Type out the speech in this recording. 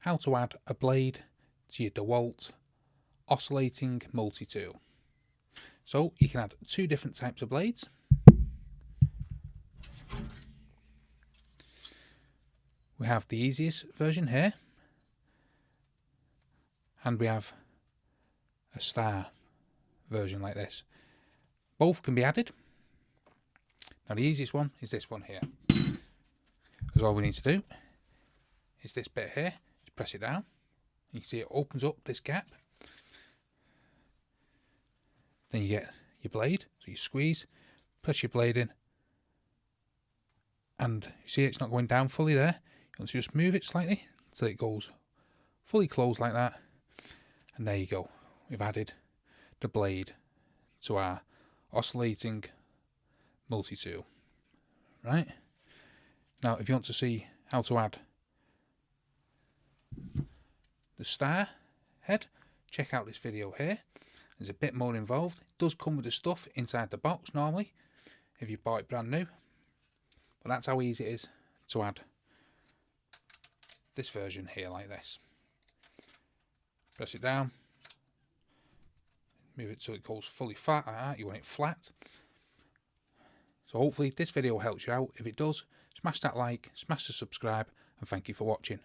how to add a blade to your DeWalt Oscillating Multi-Tool. So you can add two different types of blades. We have the easiest version here, and we have a star version like this. Both can be added. Now the easiest one is this one here. Because all we need to do is this bit here, just press it down. You can see it opens up this gap. Then you get your blade, so you squeeze, press your blade in, and you see it's not going down fully there. You want to just move it slightly until it goes fully closed like that. And there you go. We've added the blade to our oscillating multi-tool. Right? Now, if you want to see how to add the star head, check out this video here. There's a bit more involved. It does come with the stuff inside the box normally, if you bought it brand new. But that's how easy it is to add this version here like this. Press it down, move it so it goes fully flat like that. You want it flat. So hopefully this video helps you out. If it does, smash that like, smash the subscribe, and thank you for watching.